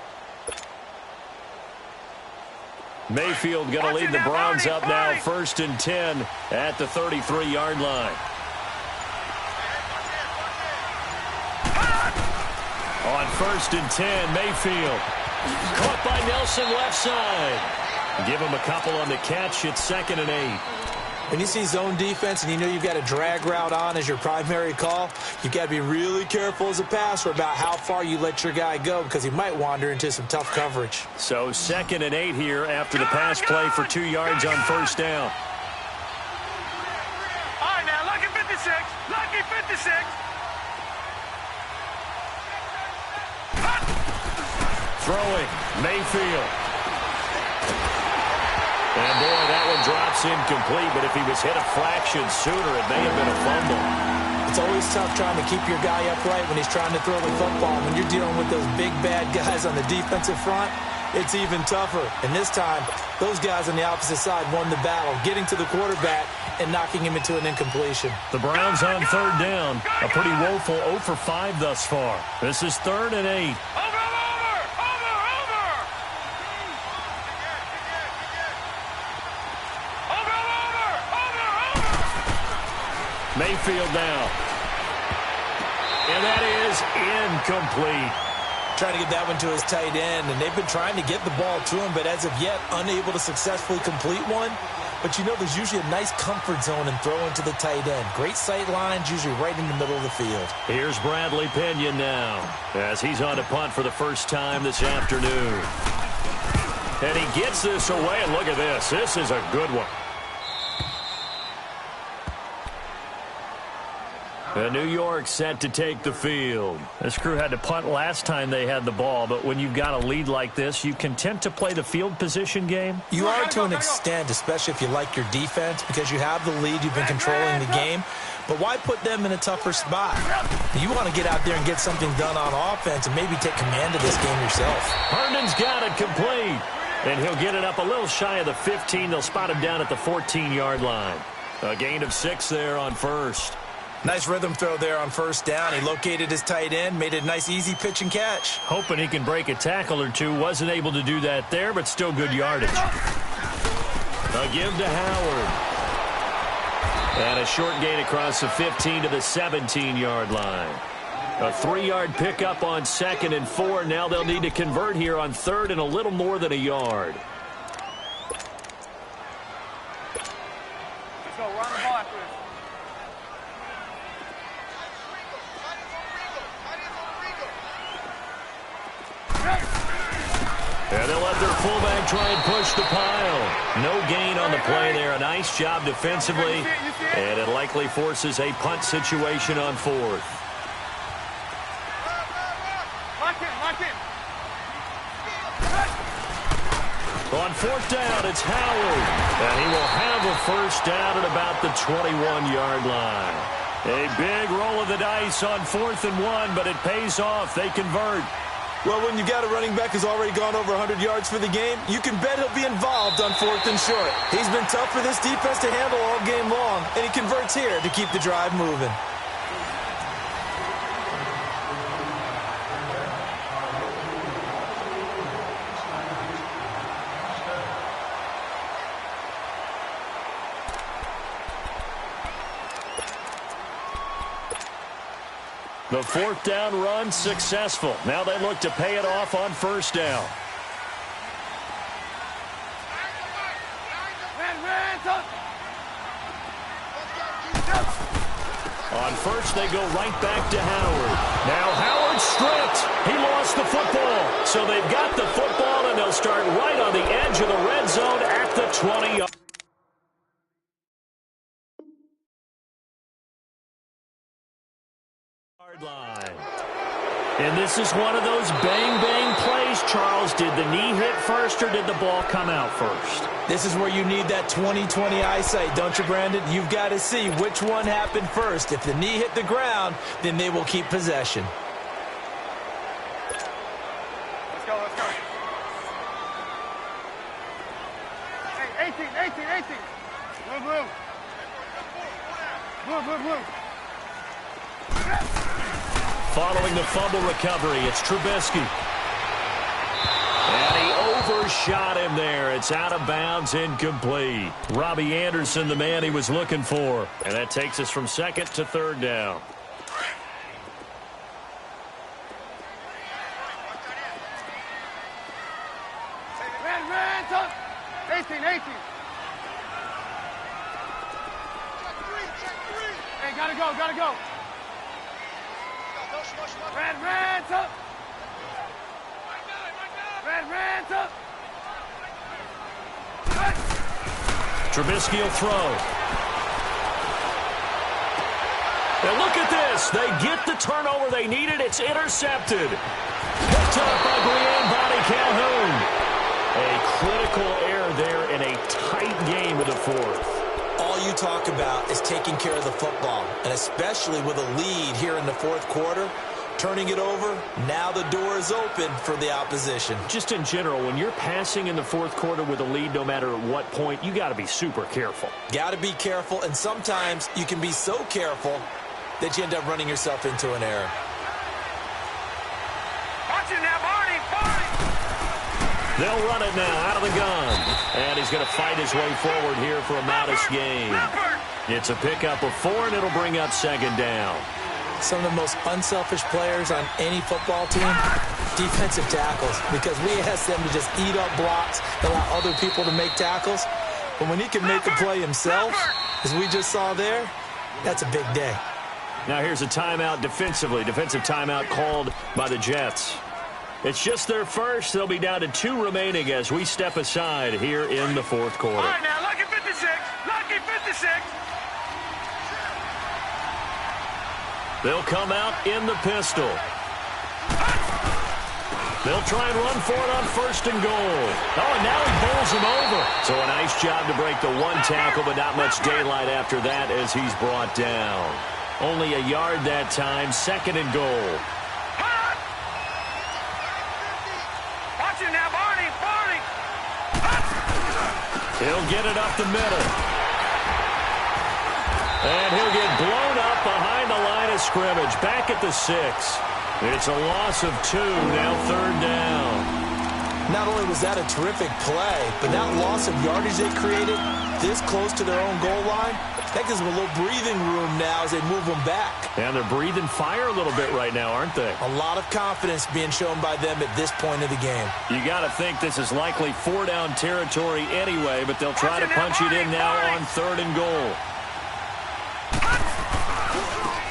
Mayfield going to lead the Browns up now, 1st and 10 at the 33-yard line. On 1st and 10, Mayfield caught by Nelson left side. Give him a couple on the catch. It's 2nd and 8. When you see zone defense and you know you've got a drag route on as your primary call, you've got to be really careful as a passer about how far you let your guy go because he might wander into some tough coverage. So 2nd and 8 here after the pass play for 2 yards on 1st down. All right, now, lucky 56. Lucky 56. Throwing, Mayfield. And, boy, that one drops incomplete, but if he was hit a fraction sooner, it may have been a fumble. It's always tough trying to keep your guy upright when he's trying to throw the football. When you're dealing with those big, bad guys on the defensive front, it's even tougher. And this time, those guys on the opposite side won the battle, getting to the quarterback and knocking him into an incompletion. The Browns on 3rd down. A pretty woeful 0 for 5 thus far. This is 3rd and 8. Mayfield now. And that is incomplete. Trying to get that one to his tight end, and they've been trying to get the ball to him, but as of yet, unable to successfully complete one. But you know there's usually a nice comfort zone in throwing to the tight end. Great sight lines, usually right in the middle of the field. Here's Bradley Pinion now as he's on to punt for the first time this afternoon. And he gets this away, and look at this. This is a good one. And New York set to take the field. This crew had to punt last time they had the ball, but when you've got a lead like this, you content to play the field position game? You are to an extent, especially if you like your defense, because you have the lead, you've been controlling the game. But why put them in a tougher spot? You want to get out there and get something done on offense and maybe take command of this game yourself. Herndon's got it complete. And he'll get it up a little shy of the 15. They'll spot him down at the 14-yard line. A gain of 6 there on 1st. Nice rhythm throw there on 1st down. He located his tight end, made it a nice easy pitch and catch. Hoping he can break a tackle or two. Wasn't able to do that there, but still good yardage. A give to Howard. And a short gain across the 15 to the 17-yard line. A 3-yard pickup on 2nd and 4. Now they'll need to convert here on 3rd and a little more than a yard. Let's go. Run the ball after this. And they'll let their fullback try and push the pile. No gain on the play there. A nice job defensively. And it likely forces a punt situation on 4th. Lock in. On 4th down, it's Howard. And he will have a first down at about the 21-yard line. A big roll of the dice on 4th and 1, but it pays off. They convert. Well, when you got a running back who's already gone over 100 yards for the game, you can bet he'll be involved on 4th and short. He's been tough for this defense to handle all game long, and he converts here to keep the drive moving. The 4th down run successful. Now they look to pay it off on 1st down. On 1st, they go right back to Howard. Now Howard stripped. He lost the football. So they've got the football, and they'll start right on the edge of the red zone at the 20-yard line. And this is one of those bang-bang plays, Charles. Did the knee hit first, or did the ball come out first? This is where you need that 20/20 eyesight, don't you, Brandon? You've got to see which one happened first. If the knee hit the ground, then they will keep possession. Let's go. Hey, 18. Blue. Following the fumble recovery, it's Trubisky. And he overshot him there. It's out of bounds, incomplete. Robbie Anderson, the man he was looking for. And that takes us from 2nd to 3rd down. Red, 18. Hey, gotta go. Red, up. Red, up. Trubisky will throw. And look at this. They get the turnover they needed. It's intercepted. Picked up by Brian Calhoun. A critical error there in a tight game of the 4th. All you talk about is taking care of the football, and especially with a lead here in the 4th quarter, turning it over, now the door is open for the opposition. Just in general, when you're passing in the 4th quarter with a lead, no matter at what point, you got to be super careful. Got to be careful, and sometimes you can be so careful that you end up running yourself into an error. Watch it now, Barney. They'll run it now out of the gun. And he's going to fight his way forward here for a modest gain. It's a pickup of 4, and it'll bring up 2nd down. Some of the most unselfish players on any football team, defensive tackles, because we ask them to just eat up blocks, allow other people to make tackles. But when he can make the play himself, as we just saw there, that's a big day. Now here's a timeout defensively. Defensive timeout called by the Jets. It's just their first. They'll be down to 2 remaining as we step aside here in the 4th quarter. All right, now, lucky 56. They'll come out in the pistol. They'll try and run for it on 1st and goal. Oh, and now he bowls him over. So a nice job to break the 1 tackle, but not much daylight after that as he's brought down. Only a yard that time, 2nd and goal. Watch it now, Barney. He'll get it up the middle. And he'll get blown up behind the line of scrimmage. Back at the 6. It's a loss of 2, now 3rd down. Not only was that a terrific play, but that loss of yardage they created this close to their own goal line, That gives them a little breathing room now as they move them back. And they're breathing fire a little bit right now, aren't they? A lot of confidence being shown by them at this point of the game. You got to think this is likely 4-down territory anyway, but they'll try to punch it in now on 3rd and goal.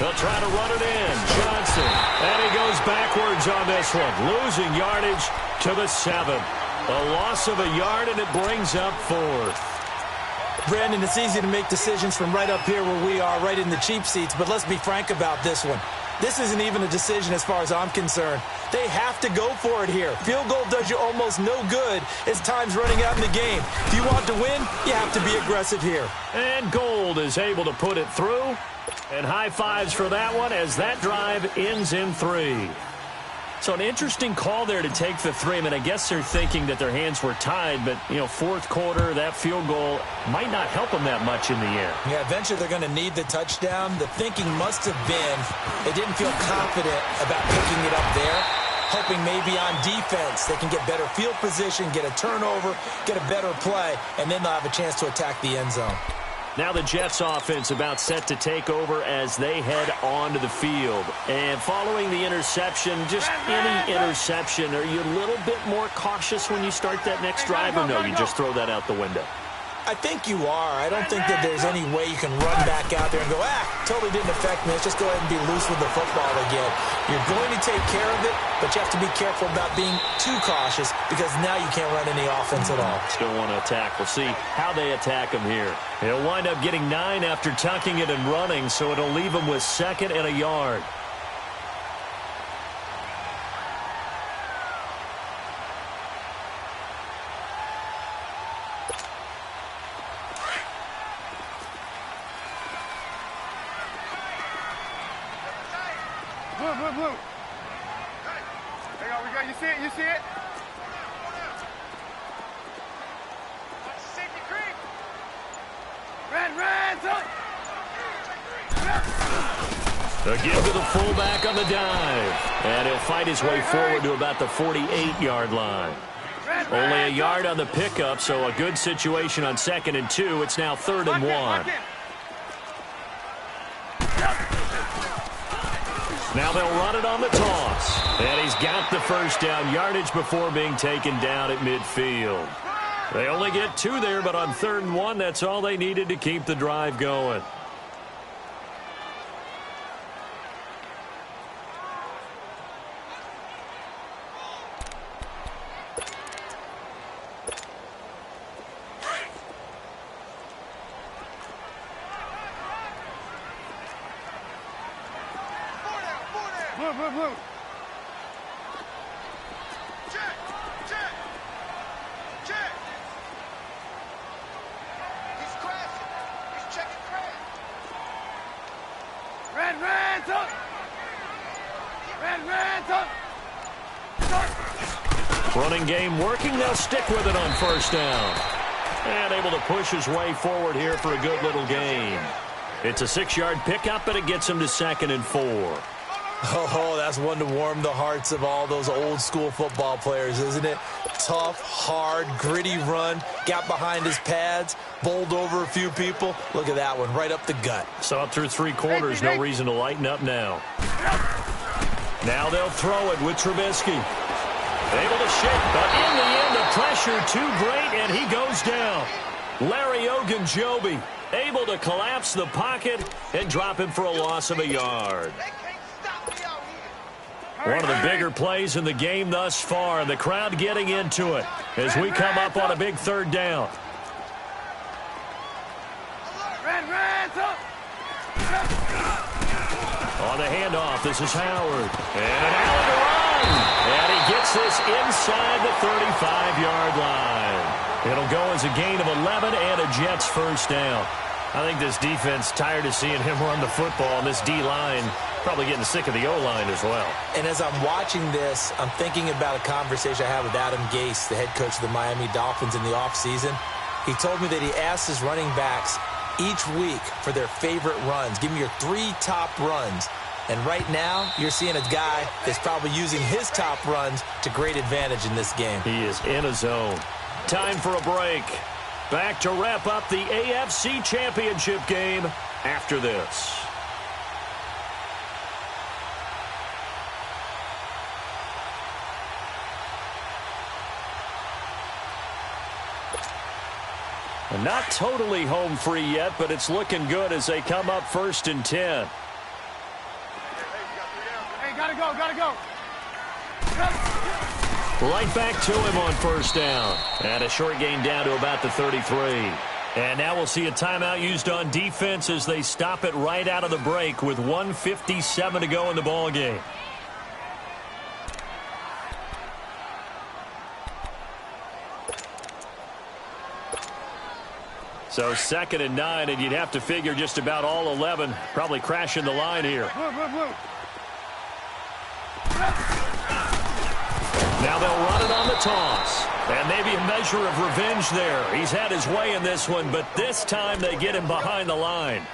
They'll try to run it in. Johnson. And he goes backwards on this one. Losing yardage to the 7. A loss of a yard, and it brings up 4th. Brandon, it's easy to make decisions from right up here where we are, right in the cheap seats, but let's be frank about this one. This isn't even a decision as far as I'm concerned. They have to go for it here. Field goal does you almost no good as time's running out in the game. If you want to win, you have to be aggressive here. And Gold is able to put it through. And high fives for that one as that drive ends in 3. So an interesting call there to take the 3. I mean, I guess they're thinking that their hands were tied, but, you know, 4th quarter, that field goal might not help them that much in the end. Yeah, eventually they're going to need the touchdown. The thinking must have been they didn't feel confident about picking it up there, hoping maybe on defense they can get better field position, get a turnover, get a better play, and then they'll have a chance to attack the end zone. Now the Jets offense about set to take over as they head onto the field. And following the interception, just any interception, are you a little bit more cautious when you start that next drive, or no, you just throw that out the window? I think you are. I don't think that there's any way you can run back out there and go, totally didn't affect me. Let's just go ahead and be loose with the football again. You're going to take care of it, but you have to be careful about being too cautious because now you can't run any offense at all. Still want to attack. We'll see how they attack him here. He'll wind up getting 9 after tucking it and running, so it'll leave him with 2nd and a yard. Blue. There you go. You see it? You see it? Safety creep. Red, A give to the fullback on the dive. And he'll fight his way forward to about the 48-yard line. Only a yard on the pickup, so a good situation on 2nd and 2. It's now 3rd and 1. Now they'll run it on the toss. And he's got the first down yardage before being taken down at midfield. They only get 2 there, but on 3rd and 1, that's all they needed to keep the drive going. Blue. Check. He's crashing. He's checking crash. Red, up. Running game working. They'll stick with it on 1st down. And able to push his way forward here for a good little gain. It's a 6-yard pickup, and it gets him to 2nd and 4. Oh, that's one to warm the hearts of all those old school football players, isn't it? Tough, hard, gritty run, got behind his pads, bowled over a few people. Look at that one, right up the gut. So up through 3 quarters, no reason to lighten up now. Now they'll throw it with Trubisky. Able to shake, but in the end, the pressure too great, and he goes down. Larry Ogunjobi able to collapse the pocket and drop him for a loss of a yard. One of the bigger plays in the game thus far, and the crowd getting into it as we come up on a big 3rd down. On the handoff, this is Howard. And an alley to run. And he gets this inside the 35-yard line. It'll go as a gain of 11 and a Jets 1st down. I think this defense tired of seeing him run the football, and this D-line probably getting sick of the O-line as well. And as I'm watching this, I'm thinking about a conversation I had with Adam Gase, the head coach of the Miami Dolphins in the offseason. He told me that he asked his running backs each week for their favorite runs. Give me your 3 top runs. And right now, you're seeing a guy that's probably using his top runs to great advantage in this game. He is in a zone. Time for a break. Back to wrap up the AFC Championship game after this. And not totally home free yet, but it's looking good as they come up 1st and 10. Hey, gotta go, gotta go. Right back to him on 1st down. And a short gain down to about the 33. And now we'll see a timeout used on defense as they stop it right out of the break with 1:57 to go in the ball game. So 2nd and 9, and you'd have to figure just about all 11 probably crashing the line here. Now they'll run it on the toss. And maybe a measure of revenge there. He's had his way in this one, but this time they get him behind the line.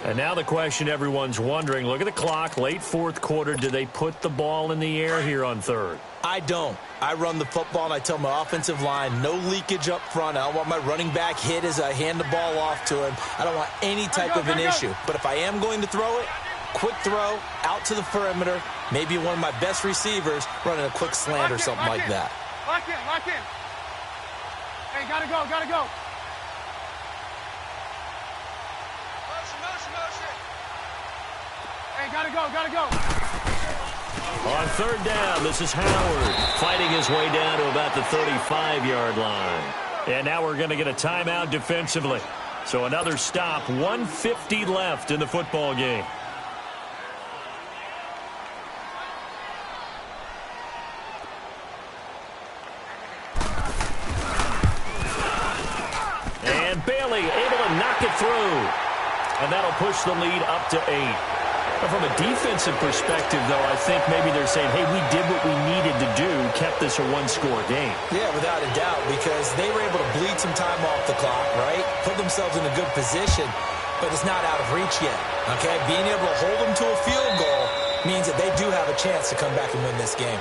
And now the question everyone's wondering, look at the clock, late 4th quarter. Do they put the ball in the air here on 3rd? I don't. I run the football, and I tell my offensive line, no leakage up front. I don't want my running back hit as I hand the ball off to him. I don't want any type of an issue. But if I am going to throw it, quick throw, out to the perimeter, maybe one of my best receivers running a quick slant or something like that. Lock in, lock in. Hey, gotta go, gotta go. Motion, motion, motion. Hey, gotta go, gotta go. On 3rd down, this is Howard fighting his way down to about the 35-yard line. And now we're going to get a timeout defensively. So another stop, 1:50 left in the football game. And Bailey able to knock it through. And that'll push the lead up to 8. From a defensive perspective, though, I think maybe they're saying, hey, we did what we needed to do, kept this a one-score game. Yeah, without a doubt, because they were able to bleed some time off the clock, right? Put themselves in a good position, but it's not out of reach yet, okay? Being able to hold them to a field goal means that they do have a chance to come back and win this game.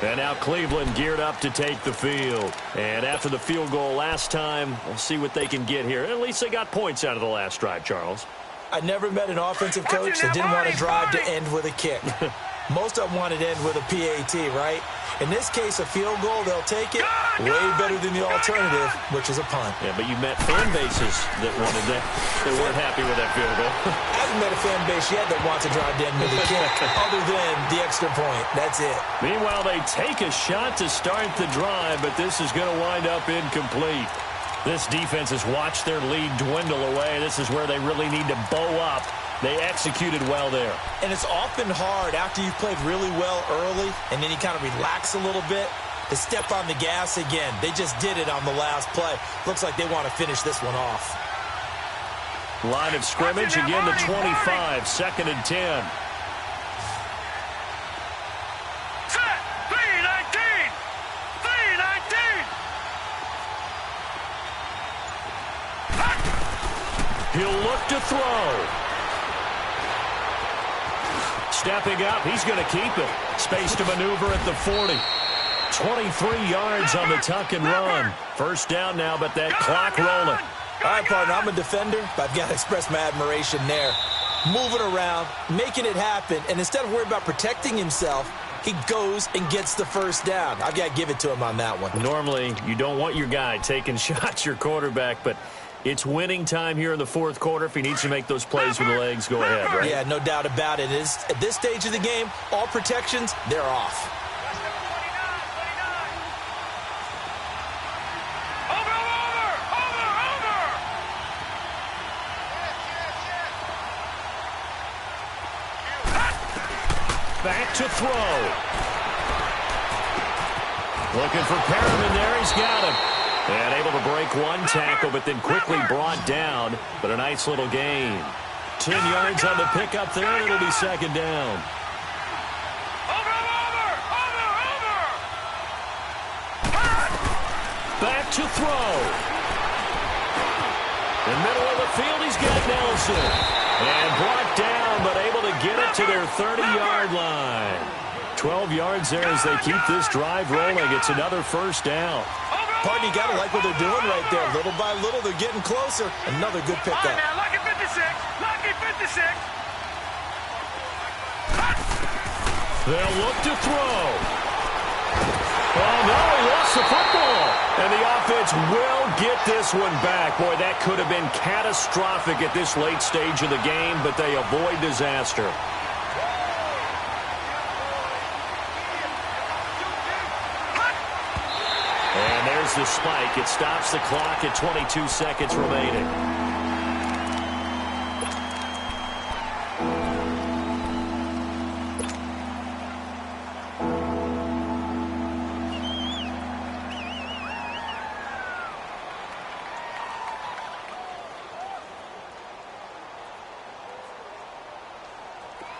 And now Cleveland geared up to take the field. And after the field goal last time, we'll see what they can get here. At least they got points out of the last drive, Charles. I never met an offensive coach that didn't want to drive to end with a kick. Most of them wanted to end with a PAT, right? In this case, a field goal, they'll take it way better than the alternative, which is a punt. Yeah, but you met fan bases that wanted that. They weren't happy with that field goal. I haven't met a fan base yet that wants to drive to end with a kick, other than the extra point. That's it. Meanwhile, they take a shot to start the drive, but this is going to wind up incomplete. This defense has watched their lead dwindle away. This is where they really need to bow up. They executed well there. And it's often hard after you've played really well early and then you kind of relax a little bit to step on the gas again. They just did it on the last play. Looks like they want to finish this one off. Line of scrimmage, again the 25, 2nd and 10. He'll look to throw. Stepping up, he's going to keep it. Space to maneuver at the 40. 23 yards on the tuck and run. 1st down now, but that clock rolling. All right, partner, I'm a defender, but I've got to express my admiration there. Moving around, making it happen, and instead of worrying about protecting himself, he goes and gets the 1st down. I've got to give it to him on that one. Normally, you don't want your guy taking shots, your quarterback, but it's winning time here in the 4th quarter. If he needs to make those plays with the legs, go ahead, right? Yeah, no doubt about it. At this stage of the game, all protections, they're off. Back to throw. Looking for Perriman there. He's got him. And able to break one tackle, but then quickly brought down. But a nice little gain. 10 yards on the pickup there, and it'll be 2nd down. Back to throw. In the middle of the field, he's got Nelson. And brought down, but able to get it to their 30-yard line. 12 yards there as they keep this drive rolling. It's another 1st down. Partner, you got to like what they're doing right there. Little by little, they're getting closer. Another good pickup. All right, now, lucky 56. Lucky 56. They'll look to throw. Oh, no, he lost the football. And the offense will get this one back. Boy, that could have been catastrophic at this late stage of the game, but they avoid disaster. And there's the spike. It stops the clock at 22 seconds remaining.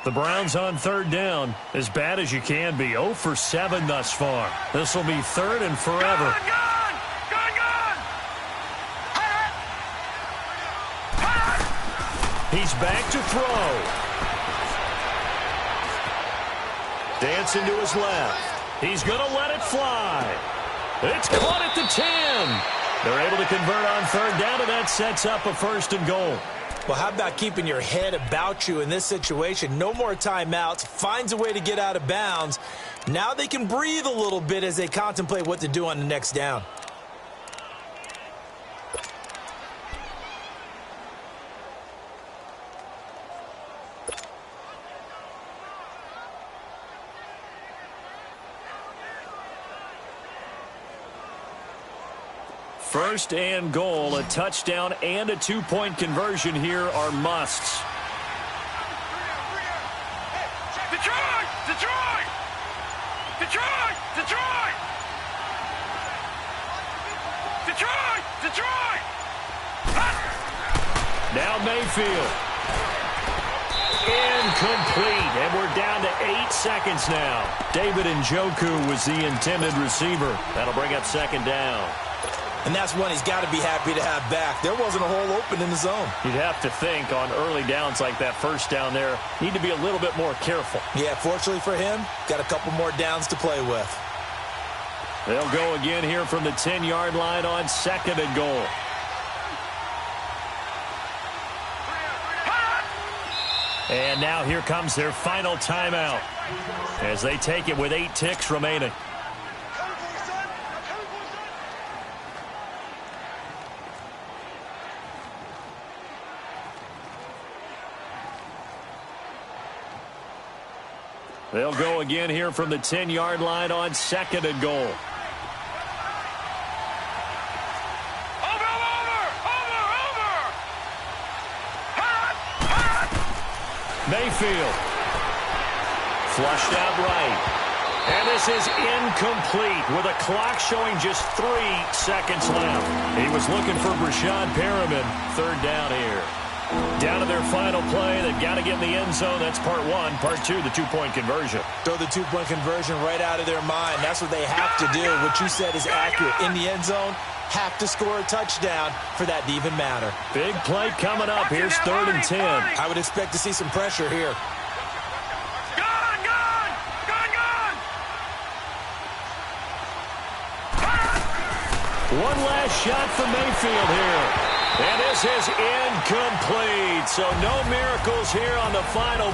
The Browns on third down, as bad as you can be. 0 for 7 thus far. This will be third and forever. Gone! He's back to throw. Dancing to his left. He's going to let it fly. It's caught at the 10. They're able to convert on third down, and that sets up a 1st and goal. Well, how about keeping your head about you in this situation? No more timeouts. Finds a way to get out of bounds. Now they can breathe a little bit as they contemplate what to do on the next down. First and goal, a touchdown and a 2-point conversion here are musts. Detroit! Detroit! Detroit! Detroit! Detroit! Detroit! Now Mayfield. Incomplete, and we're down to 8 seconds now. David Njoku was the intended receiver. That'll bring up 2nd down. And that's one he's got to be happy to have back. There wasn't a hole open in the zone. You'd have to think on early downs like that first down there, need to be a little bit more careful. Yeah, fortunately for him, got a couple more downs to play with. They'll go again here from the 10-yard line on 2nd and goal. And now here comes their final timeout as they take it with 8 ticks remaining. They'll go again here from the 10-yard line on 2nd and goal. Mayfield. Flushed out right. And this is incomplete with a clock showing just 3 seconds left. He was looking for Brashad Perriman. 3rd down here. Down to their final play. They've got to get in the end zone. That's part 1. Part 2, the 2-point conversion. Throw the 2-point conversion right out of their mind. That's what they have to do. What you said is accurate. In the end zone, have to score a touchdown for that to even matter. Big play coming up. Here's 3rd and 10. I would expect to see some pressure here. Gone! Gone! Gone! Gone! One last shot for Mayfield here. And this is incomplete. So no miracles here on the final